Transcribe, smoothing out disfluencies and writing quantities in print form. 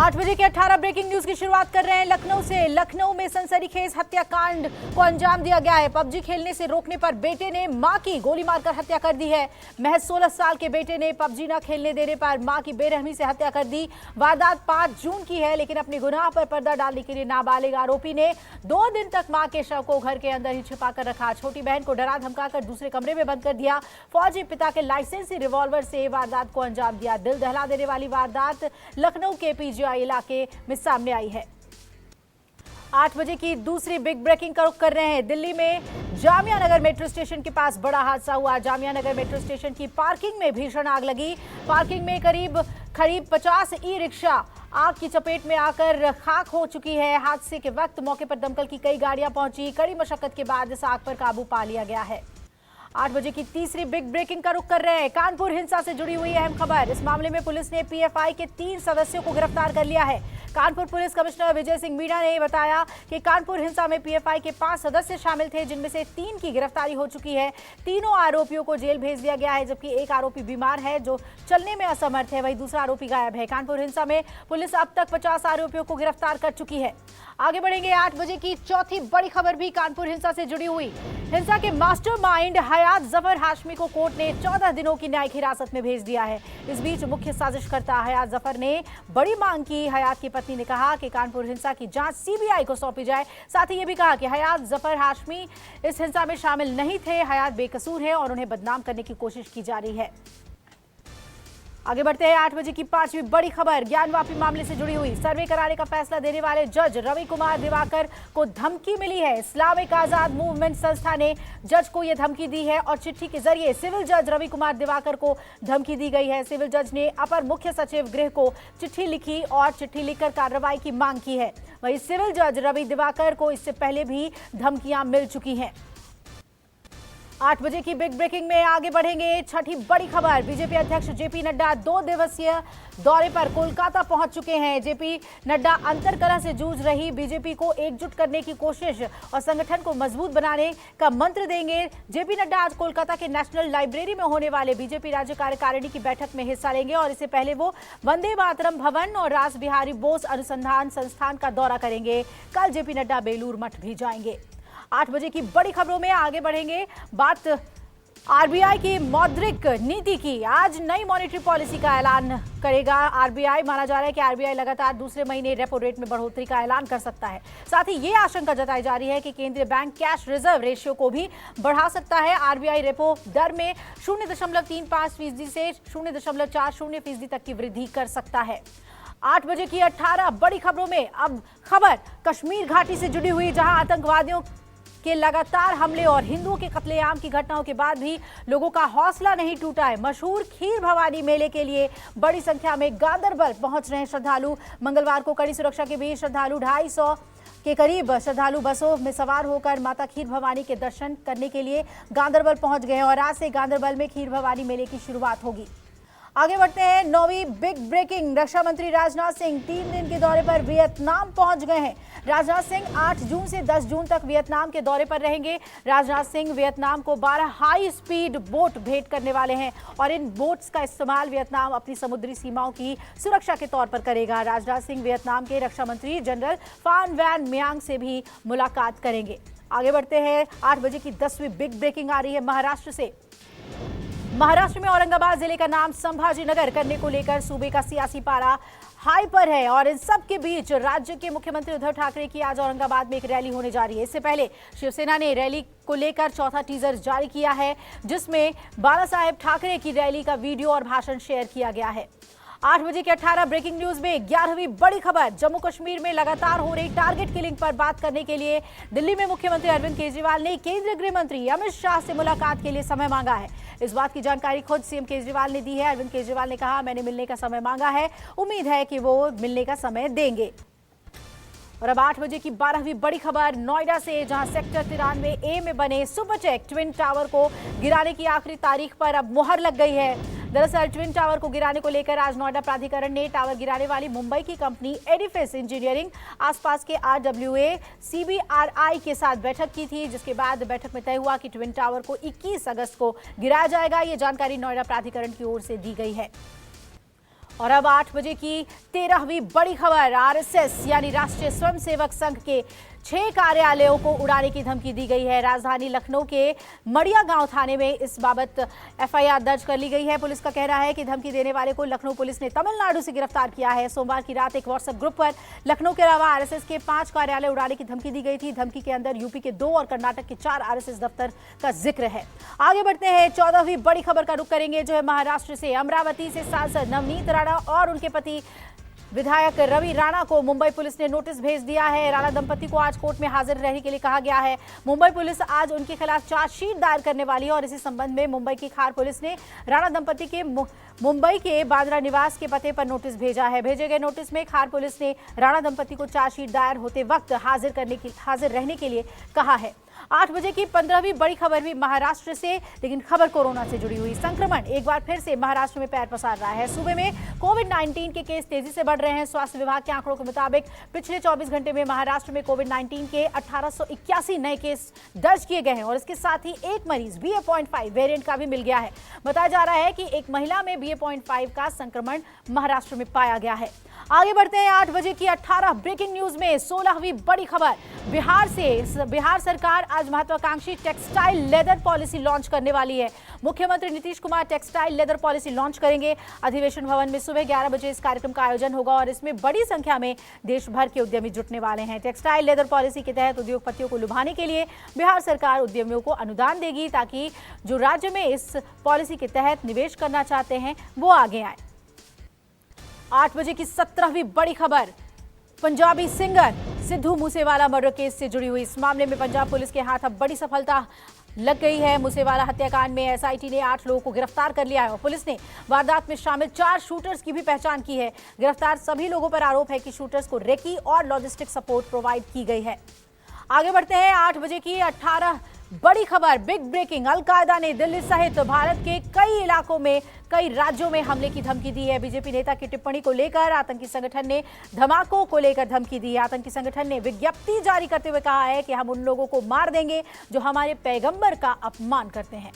8 बजे के 18 breaking news की शुरुआत कर रहे हैं लखनऊ से। लखनऊ में सनसनीखेज हत्याकांड को अंजाम दिया गया है। पबजी खेलने से रोकने पर बेटे ने मां की गोली मारकर हत्या कर दी है। महज 16 साल के बेटे ने पबजी न खेलने देने पर मां की बेरहमी से हत्या कर दी। वारदात 5 जून की है, लेकिन अपने गुनाह पर पर्दा डालने के लिए नाबालिग आरोपी ने 2 दिन तक मां के शव को घर के अंदर ही छिपाकर रखा। छोटी बहन को डरा धमकाकर दूसरे कमरे में बंद कर दिया। फौजी पिता के लाइसेंसी रिवॉल्वर से वारदात को अंजाम दिया। दिल दहला देने वाली वारदात लखनऊ के पीजीआई इलाके में सामने आई है। 8 बजे की दूसरी बिग ब्रेकिंग का रुख कर रहे हैं। दिल्ली में जामिया नगर मेट्रो स्टेशन के पास बड़ा हादसा हुआ। जामिया नगर मेट्रो स्टेशन की पार्किंग में भीषण आग लगी। पार्किंग में करीब 50 ई रिक्शा आग की चपेट में आकर खाक हो चुकी है। हादसे के वक्त मौके पर दमकल की कई गाड़ियां पहुंची। कड़ी मशक्कत के बाद इस आग पर काबू पा लिया गया है। 8 बजे की तीसरी बिग ब्रेकिंग का रुख कर रहे हैं। कानपुर हिंसा से जुड़ी हुई अहम खबर। इस मामले में पुलिस ने पीएफआई के 3 सदस्यों को गिरफ्तार कर लिया है। कानपुर पुलिस कमिश्नर विजय सिंह मीणा ने बताया कि कानपुर हिंसा में पीएफआई के 5 सदस्य शामिल थे, जिनमें से 3 की गिरफ्तारी हो चुकी है। तीनों आरोपियों को जेल भेज दिया गया है, जबकि एक आरोपी बीमार है जो चलने में असमर्थ है। वहीं दूसरा आरोपी गायब है। कानपुर हिंसा में पुलिस अब तक 50 आरोपियों को गिरफ्तार कर चुकी है। आगे बढ़ेंगे। 8 बजे की चौथी बड़ी खबर भी कानपुर हिंसा से जुड़ी हुई। हिंसा के मास्टरमाइंड हयात जफर हाशमी को कोर्ट ने 14 दिनों की न्यायिक हिरासत में भेज दिया है। इस बीच मुख्य साजिशकर्ता हयात जफर ने बड़ी मांग की। हयात की पत्नी ने कहा कि कानपुर हिंसा की जांच सीबीआई को सौंपी जाए। साथ ही ये भी कहा कि हयात जफर हाशमी इस हिंसा में शामिल नहीं थे। हयात बेकसूर है और उन्हें बदनाम करने की कोशिश की जा रही है। आगे बढ़ते हैं। 8 बजे की 5वीं बड़ी खबर ज्ञानवापी मामले से जुड़ी हुई। सर्वे कराने का फैसला देने वाले जज रवि कुमार दिवाकर को धमकी मिली है। इस्लामिक आजाद मूवमेंट संस्था ने जज को यह धमकी दी है और चिट्ठी के जरिए सिविल जज रवि कुमार दिवाकर को धमकी दी गई है। सिविल जज ने अपर मुख्य सचिव गृह को चिट्ठी लिखी और चिट्ठी लिखकर कार्रवाई की मांग की है। वहीं सिविल जज रवि दिवाकर को इससे पहले भी धमकियां मिल चुकी हैं। 8 बजे की बिग ब्रेकिंग में आगे बढ़ेंगे। छठी बड़ी खबर। बीजेपी अध्यक्ष जेपी नड्डा 2 दिवसीय दौरे पर कोलकाता पहुंच चुके हैं। जेपी नड्डा अंतरकलह से जूझ रही बीजेपी को एकजुट करने की कोशिश और संगठन को मजबूत बनाने का मंत्र देंगे। जेपी नड्डा आज कोलकाता के नेशनल लाइब्रेरी में होने वाले बीजेपी राज्य कार्यकारिणी की बैठक में हिस्सा लेंगे और इससे पहले वो वंदे मातरम भवन और रास बिहारी बोस अनुसंधान संस्थान का दौरा करेंगे। कल जेपी नड्डा बेलूर मठ भी जाएंगे। 8 बजे की बड़ी खबरों में आगे बढ़ेंगे। बात आरबीआई की मौद्रिक नीति की। आज नई मॉनेटरी पॉलिसी का ऐलान करेगा आरबीआई। माना जा रहा है कि आरबीआई लगातार दूसरे महीने रेपो रेट में बढ़ोतरी का ऐलान कर सकता है। साथ ही ये आशंका जताई जा रही है कि केंद्रीय बैंक कैश रिजर्व रेशियो को भी बढ़ा सकता है। आरबीआई रेपो दर में 0.35% से 0.40% तक की वृद्धि कर सकता है। 8 बजे की 18 बड़ी खबरों में अब खबर कश्मीर घाटी से जुड़ी हुई, जहां आतंकवादियों के लगातार हमले और हिंदुओं के कत्लेआम की घटनाओं के बाद भी लोगों का हौसला नहीं टूटा है। मशहूर खीर भवानी मेले के लिए बड़ी संख्या में गांदरबल पहुंच रहे हैं श्रद्धालु। मंगलवार को कड़ी सुरक्षा के बीच श्रद्धालु 250 के करीब श्रद्धालु बसों में सवार होकर माता खीर भवानी के दर्शन करने के लिए गांदरबल पहुंच गए हैं और आज से गांदरबल में खीर भवानी मेले की शुरुआत होगी। आगे बढ़ते हैं। 9वीं बिग ब्रेकिंग। रक्षा मंत्री राजनाथ सिंह 3 दिन के दौरे पर वियतनाम पहुंच गए हैं। राजनाथ सिंह 8 जून से 10 जून तक वियतनाम के दौरे पर रहेंगे। राजनाथ सिंह वियतनाम को 12 हाई स्पीड बोट भेंट करने वाले हैं और इन बोट्स का इस्तेमाल वियतनाम अपनी समुद्री सीमाओं की सुरक्षा के तौर पर करेगा। राजनाथ सिंह वियतनाम के रक्षा मंत्री जनरल फान वैन मियांग से भी मुलाकात करेंगे। आगे बढ़ते हैं। 8 बजे की 10वीं बिग ब्रेकिंग आ रही है महाराष्ट्र से। महाराष्ट्र में औरंगाबाद जिले का नाम संभाजी नगर करने को लेकर सूबे का सियासी पारा हाई पर है और इन सब के बीच राज्य के मुख्यमंत्री उद्धव ठाकरे की आज औरंगाबाद में एक रैली होने जा रही है। इससे पहले शिवसेना ने रैली को लेकर चौथा टीजर जारी किया है, जिसमें बाला साहेब ठाकरे की रैली का वीडियो और भाषण शेयर किया गया है। 8 बजे के 18 ब्रेकिंग न्यूज में 11वीं बड़ी खबर। जम्मू कश्मीर में लगातार हो रही टारगेट किलिंग पर बात करने के लिए दिल्ली में मुख्यमंत्री अरविंद केजरीवाल ने केंद्रीय गृह मंत्री अमित शाह से मुलाकात के लिए समय मांगा है। इस बात की जानकारी खुद सीएम केजरीवाल ने दी है। अरविंद केजरीवाल ने कहा, मैंने मिलने का समय मांगा है, उम्मीद है कि वो मिलने का समय देंगे। और अब 8 बजे की 12वीं बड़ी खबर नोएडा से, जहां सेक्टर 93A में बने सुपरचेक ट्विन टावर को गिराने की आखिरी तारीख पर अब मुहर लग गई है। दरअसल ट्विन टावर को गिराने को लेकर आज नोएडा प्राधिकरण ने टावर गिराने वाली मुंबई की कंपनी एडिफिस इंजीनियरिंग आसपास के RWA CBRI के साथ बैठक की थी, जिसके बाद बैठक में तय हुआ कि ट्विन टावर को 21 अगस्त को गिराया जाएगा। ये जानकारी नोएडा प्राधिकरण की ओर से दी गई है। और अब 8 बजे की 13वीं बड़ी खबर। आरएसएस यानी राष्ट्रीय स्वयंसेवक संघ के 6 कार्यालयों को उड़ाने की धमकी दी गई है। राजधानी लखनऊ के मड़िया गांव थाने में इस बाबत एफआईआर दर्ज कर ली गई है। पुलिस का कहना है कि धमकी देने वाले को लखनऊ पुलिस ने तमिलनाडु से गिरफ्तार किया है। सोमवार की रात एक व्हाट्सएप ग्रुप पर लखनऊ के अलावा आरएसएस के 5 कार्यालय उड़ाने की धमकी दी गई थी। धमकी के अंदर यूपी के 2 और कर्नाटक के 4 आरएसएस दफ्तर का जिक्र है। आगे बढ़ते हैं, 14वीं बड़ी खबर का रुख करेंगे जो है महाराष्ट्र से। अमरावती से सांसद नवनीत राणा और उनके पति विधायक रवि राणा को मुंबई पुलिस ने नोटिस भेज दिया है। राणा दंपति को आज कोर्ट में हाजिर रहने के लिए कहा गया है। मुंबई पुलिस आज उनके खिलाफ चार्जशीट दायर करने वाली है और इसी संबंध में मुंबई की खार पुलिस ने राणा दंपति के मुंबई के बांद्रा निवास के पते पर नोटिस भेजा है। भेजे गए नोटिस में खार पुलिस ने राणा दंपति को चार्जशीट दायर होते वक्त हाजिर रहने के लिए कहा है। 8 बजे की 15वीं बड़ी खबर भी महाराष्ट्र से, लेकिन खबर कोरोना से जुड़ी हुई। संक्रमण एक बार फिर से महाराष्ट्र में पैर पसार रहा है। सूबे में कोविड-19 के केस तेजी से बढ़ रहे हैं। स्वास्थ्य विभाग के आंकड़ों के मुताबिक पिछले 24 घंटे में महाराष्ट्र में कोविड-19 के 1881 नए केस दर्ज किए गए हैं और इसके साथ ही एक मरीज BA.5 वेरिएंट का भी मिल गया है। बताया जा रहा है कि एक महिला में BA.5 का संक्रमण महाराष्ट्र में पाया गया है। आगे बढ़ते हैं, 8 बजे की 18 ब्रेकिंग न्यूज में 16वीं बड़ी खबर। बिहार सरकार आज महत्वाकांक्षी टेक्सटाइल लेदर पॉलिसी लॉन्च करने वाली है। मुख्यमंत्री Nitish Kumar textile leather policy launch करेंगे। अधिवेशन भवन में सुबह 11 बजे इस कार्यक्रम का आयोजन होगा और इसमें बड़ी संख्या में देश भर के उद्यमी जुटने वाले हैं। टेक्सटाइल लेदर पॉलिसी के तहत उद्योगपतियों को लुभाने के लिए बिहार सरकार उद्यमियों को अनुदान देगी ताकि जो राज्य में इस पॉलिसी के तहत निवेश करना चाहते हैं वो आगे आए। 8 बजे की 17वीं बड़ी खबर। Punjabi singer Sidhu Moosewala murder case से जुड़ी हुई। इस मामले में पंजाब पुलिस के हाथ अब बड़ी सफलता लग गई है। मूसेवाला हत्याकांड में एसआईटी ने 8 लोगों को गिरफ्तार कर लिया है और पुलिस ने वारदात में शामिल 4 शूटर्स की भी पहचान की है। गिरफ्तार सभी लोगों पर आरोप है कि शूटर्स को रेकी और लॉजिस्टिक सपोर्ट प्रोवाइड की गई है। आगे बढ़ते हैं, 8 बजे की 18 बड़ी खबर। Big breaking. अलकायदा ने दिल्ली सहित भारत के कई इलाकों में कई राज्यों में हमले की धमकी दी है। बीजेपी नेता की टिप्पणी को लेकर आतंकी संगठन ने धमाकों को लेकर धमकी दी है। आतंकी संगठन ने विज्ञप्ति जारी करते हुए कहा है कि हम उन लोगों को मार देंगे जो हमारे पैगंबर का अपमान करते हैं।